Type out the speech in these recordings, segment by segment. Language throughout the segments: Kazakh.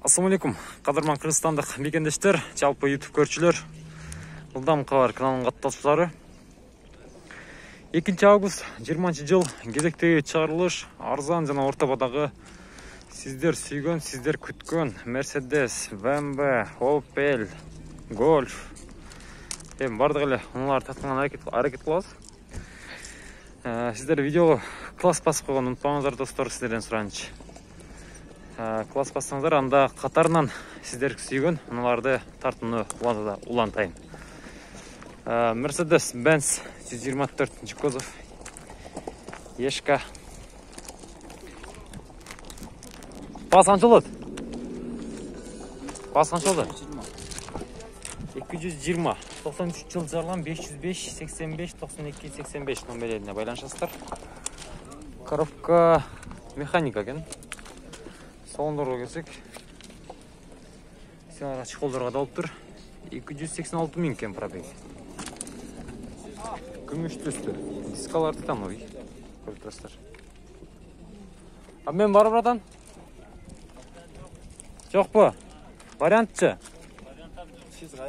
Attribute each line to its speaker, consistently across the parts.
Speaker 1: Ассаламу алейкум, кадырман кыргызстандык мекендештер, жалпы YouTube көрчүлөр, Ылдам кабар каналынын катташуулары. 2 август 20-жыл кезектеги чыгарылыш арзан жана орто баадагы сиздер сүйгөн, сиздер күткөн Mercedes, BMW, Opel, Golf бардык эле унааларды татканга аракет кылабыз. Сиздер видеого класс басып койгонду унутпаңыздар достор, сиздерден суранчы. Класс бассаңыздар, анда катарынан сиздер сүйгөн унааларды тартууну улантайын. Mercedes Benz 124 кузов, Ешка. Бas канча болот? Бas канча болот? 220. 93 жыл жарган 505 85 92 85 номерлерине байланышасыздар. Коробка механика экен. Салондорго келсек, сиңара чыколдорго да болуптур. 286 000 экен пробег. Күмүш түстү. Дискалар титановый. Көрүп турасыздар. Мен бар братан? Жокпу? Вариантчы?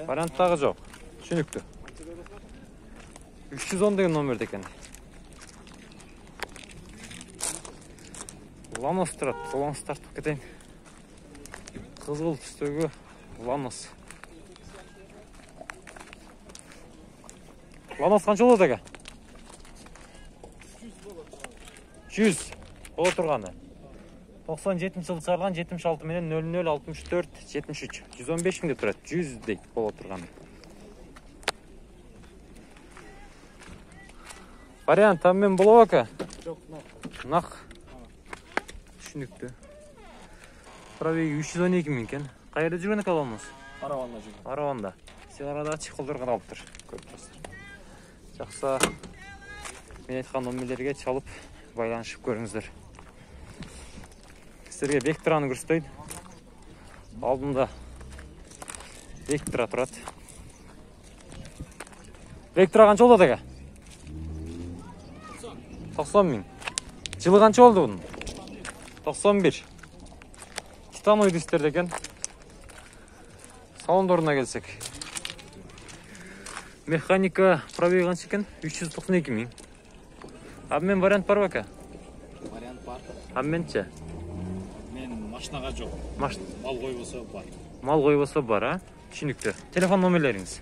Speaker 1: Варианттагы жок. Түшүнүктүү. 310 деген номерде экен. Ланос турат. Ланос тартып кетейин. Кызыл түстөгү Ланос. Ланос канча болот экен? 100 боло турганы. 97-жылы чыгарылган 76 менен 00 64 73 115 000 деп турат. 100 дейт боло турганы. Вариант мен болобу ака?
Speaker 2: Жок,
Speaker 1: Нак. Түшүнүктүү. Пробеги 312 000 экен. Кайерде жүргөн экен Ланос?
Speaker 2: Араванда жүргөн.
Speaker 1: Араванда. Сигарада чыкылдырга алыптыр. Көрүп турасыздар. Жакса, мен айткан номерлерге чалып байланышып көрүңүздөр. Сіздерге Vectra'ны көрсөтөйүн. Алдымда Vectra турат. Vectra канча болот экен? 90 000. Жылы канча болду бунун? 91. Титановый дисктер экен. Салондоруна келсек. Механика пробеги канча экен? 392 000. Мен вариант бар бака?
Speaker 2: Вариант бар.
Speaker 1: Менче?
Speaker 2: Мен машинага жок. Мал койбосо бар.
Speaker 1: Мал койбосо бар, а? Түшүнүктүү. Телефон номерлериңиз?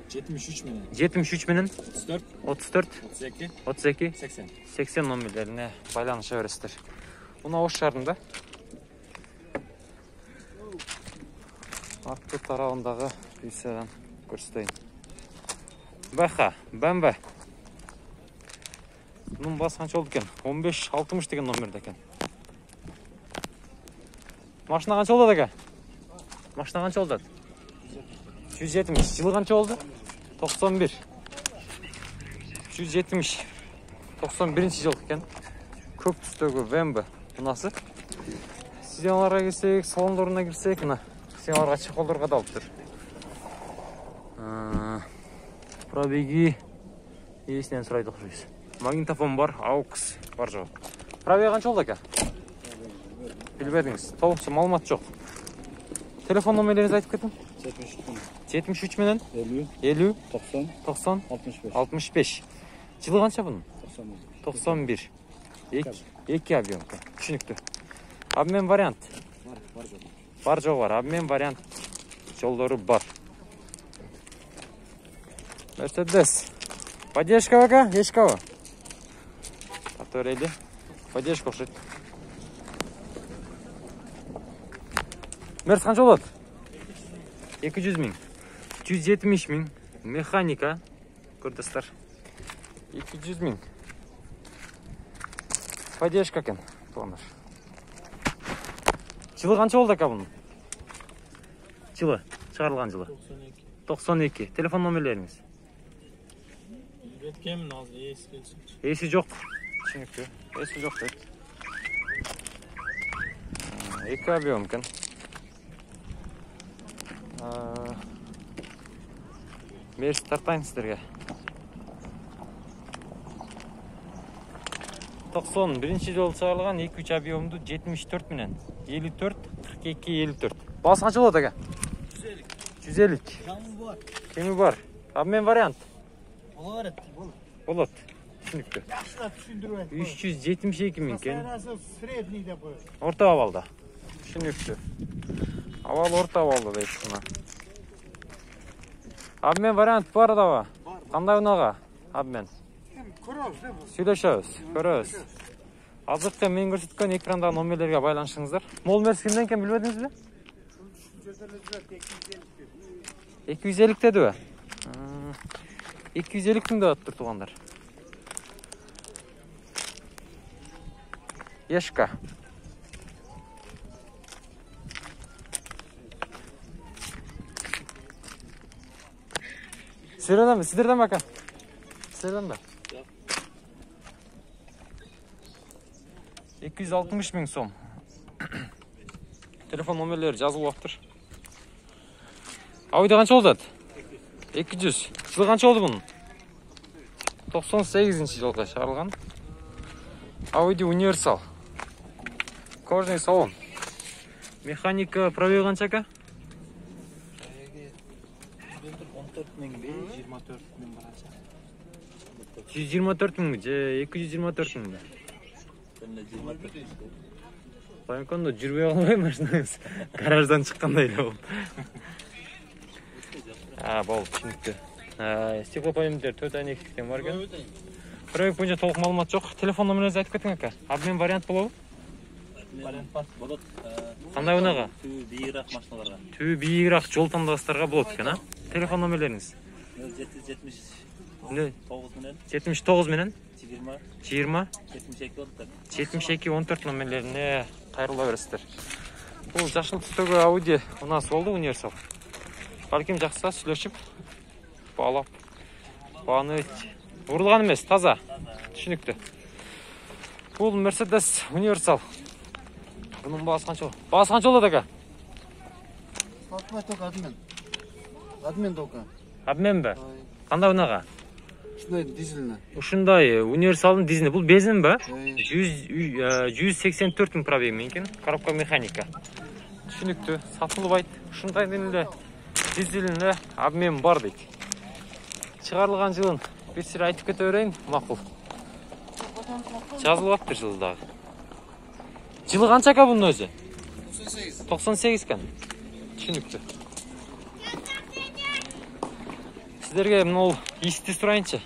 Speaker 2: 73 менен.
Speaker 1: 73 менен
Speaker 2: 34
Speaker 1: 34
Speaker 2: 32
Speaker 1: 32
Speaker 2: 80.
Speaker 1: 80 номерлерине байланыша бересиздер. Мына Ош шаарында арткы тарабындагы үйсөдөн көрсөтөйүн. Баха, BMW. Bunun bas kança oldu eкен? 15-60 деген номерде екен. Машина канча болду экен? Машина канча болду? 170. Жылы канча болду? 91. 170. 91-жыл экен. Көк түстөгү BMW мынасы. Сиңаларга келсек, салондоруна кирсек, мына сиңаларга чыколдорго да алыптыр. Пробеги эсинен сурайды окшойбуз. Магнитофон бар, AUX бар жок. Пробеги канча болду экен? Билбедиңиз. Толукча маалымат жок. Телефон номерлериңизди айтып кетиң. 73 менен 50 90 65. Жылы канча бунун? 91. 2 объемка. Түшүнүктүү. Мен вариант. Бар жок бар. Мен вариант жолдору бар. Mercedes. Поддержка бака? Ешкабы? Атөрейли. Поддержка окшойт. Мерс канча болот? 200 000. 170 000. Механика. Көрдүсүздөр. 200 000. Поддержка экен. Пландар. Жылы канча болду экен бунун? Жылы. Чыгарылган жылы. 92. Телефон номерлериңиз?
Speaker 2: Кеткенмин азыр эси келсин.
Speaker 1: Эси жок. Түшүнүктүү. Эси жок дейт. 2 объем экен. Мерс тартайын сиздерге. 91-жылы чыгарылган 2-3 объемду 74 менен 54 2254. Басы қанша болады ака? 150. Кеми бар. Абмен вариант. Болады. Түсінікті. 372 мың кен. Орта авалда. Түсінікті. Авал орта авалда дейсіна. Абмен вариант бар дава. Қандай ұнаға? Абмен. Сөйлешеміз. Көрөз. Азыркы мен көрсөткөн экрандағы номерлерге байланышыңыздар. Мол мерзімден кем білбедіңіз бе? 250 деді бе? 250 мың да тұр туғандар. Ешка. Сіздерден бе ака? Сіздерден бе? 260 мың сом. Телефон номерлері жазылып алыптыр. Ауида қанша болды? 200. Жылы қанша болды бұның? 98-ші жылға шығарылған. Ауида универсал. Кожный салон. Механика пробег қанша ака? 124 мың же 224 мың. Баймконда жүрбей қалмай машинаңыз. Гараждан шыққандай да ол. Болды, түсінікті. Стеклопоемдер 4 айны екіткен бар екен. Проект бойынша толық малымат жоқ. Телефон номеріңізді айтып кетің ака. Обмен вариант болады?
Speaker 2: Вариант болады.
Speaker 1: Қандай ұнаға?
Speaker 2: Түбі биігірақ машиналарға.
Speaker 1: Түбі биігірақ жол таңдағыстарға болады екен, а? Телефон номерлеріңіз? 79 менен 20 72 14 номерлеріне қайрыла бересіздер. Бұл жашыл түстегі Audi у нас болды универсал. Балким жақса сүйлешіп, бағалап, бағаны ұрылған емес, таза, түсінікті. Бұл Mercedes универсал. Бұның бағасы қанша болады? Бағасы қанша болады ака?
Speaker 3: Сатпай только адмен только.
Speaker 1: Обмен бе? Қандай ұнаға?
Speaker 3: Ушундай дизельный.
Speaker 1: Ушундай универсалдың дизельный. Бұл бензин бе? 184 мың пробег екен. Коробка механика. Түсінікті. Сатылып айт. Ушундай дизельный обмен бар дейді. Шығарылған жылын бір сірі айтып кете өрейін. Мақұл. Жазылып аттыр жылдағы. Жылы қанша ака бұның өзі? 98 кен. Түсінікті. Сіздерге мұнол есті сұрайыншы.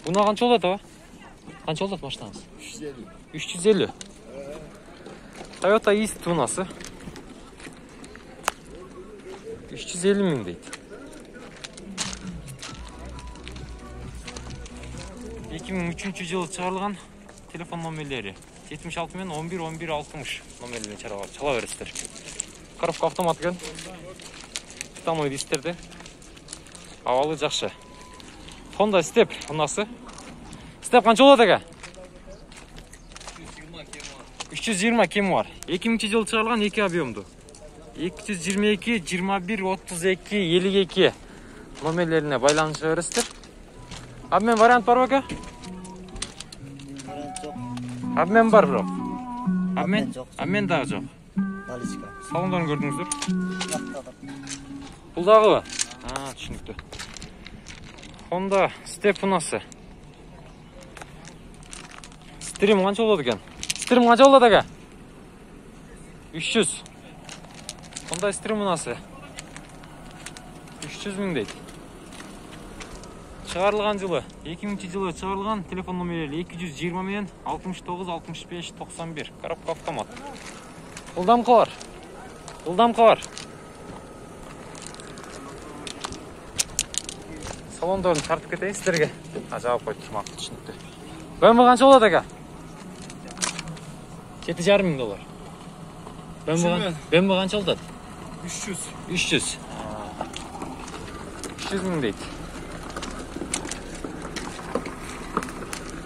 Speaker 1: Бұна қанша олады ба? Қанша олады машинаңыз? 350. Toyota есті бұнасы. 350 мың дейді. 2003 жылы шығарылған телефон номерлері. 76 мен 11-11-60 номерлеріне чала бересіздер. Коробка автомат екен. Питаной дистерде. Авалы жақшы. Honda Step ұнасы. Step қанша олады ака? 320 кем бар. 2000 жылы шығарылған 2 объемды. 222, 21, 32, 52 номерлеріне байланышы бересіздер. Обмен вариант бар ака? Обмен бар бро. Обмен дағы жоқ. Салондарын көрдіңіздер? Бұл дағы ба? Түсінікті. Honda Step ұнасы. Стрим қанша олады екен? Стрим қанша олады ака? 300. Honda Stream ұнасы. 300 мың дейді. Шығарылған жылы 2000 жылы шығарылған телефон номерлері 220 мен 69 65 91. Коробка автомат. Ұлдам қалар. Салондарын тартып кетейін сіздерге. Жауап қойды мақұл, түсінікті. BMW қанша болады ака? 7,5 мың доллар. BMW қанша олдады? 300 мың дейді.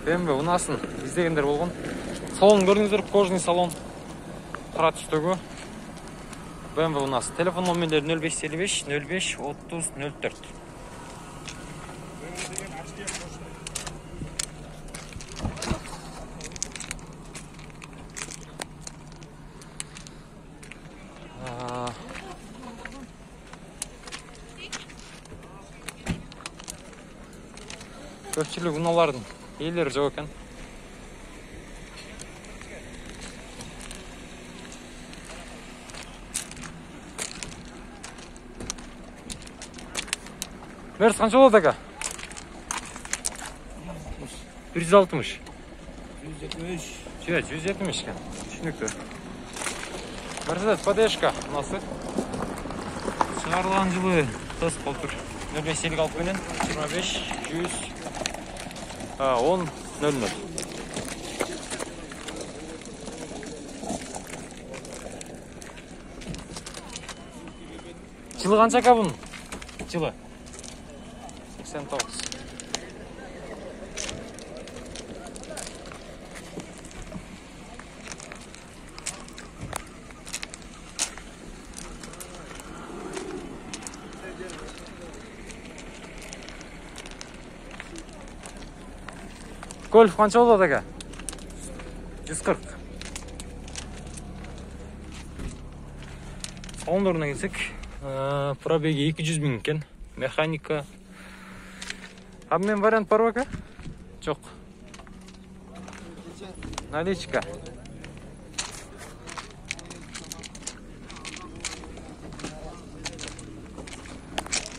Speaker 1: BMW ұнасын іздегендер болған. Салон көрдіңіздер, кожный салон. Қара түстегі BMW ұнасы. Телефон номерлері 0555 05 30 04. Көпчүлүк унаалардын ээлери жок экен. Мерс канча болот ака? 160.
Speaker 2: 170.
Speaker 1: 170 экен. Түшүнүктүү. Мерседес поддержка унасы. Чыгарылган жылы тыз колтур. 05 алып менен 25 100 10 00. Жылы канча ака бунун? Жылы 89. Гольф канча болот ака? 140. Салондоруна келсек, пробеги 200 000 экен. Механика. Обмен вариант бар ака? Жок. Наличка.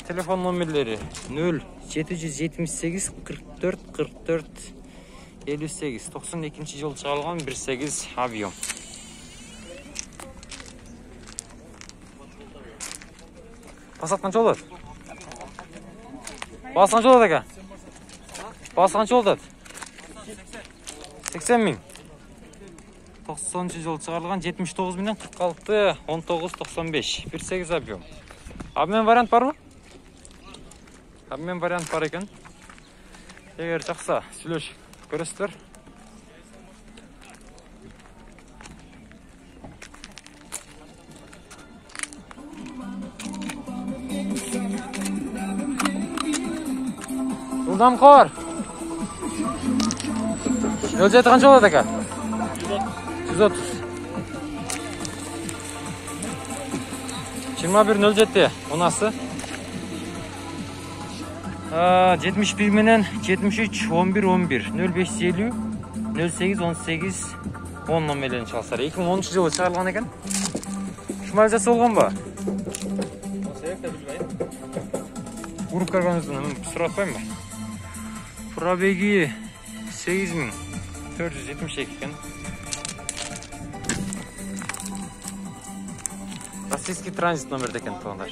Speaker 1: Телефон номерлери 0778 44 44 58 92 жыл чыгарылган 18 объем. Пассат канча болот? Басы канча болот ака? Басы канча болот? 80 000. 90 жыл чыгарылган 79 менен 46 19 95 18 объем. Обмен вариант барбы? Обмен вариант бар екен. Егер жақса сүйлөшүп көрөсүздөр. Жылдам кор. 07 канча болот ака? 130. 2107 унасы. 71 менен 73 11 11 0550 08 18 10 номерлерин чалсар. 2010 жылы чыгарылган экен. Шумалжасы болгонбу? Себеп билбейм. Уруп көргөнүздөн сурап атпаймынбы? Пробеги 8472 экен. Российский транзит номерде экен тугандар.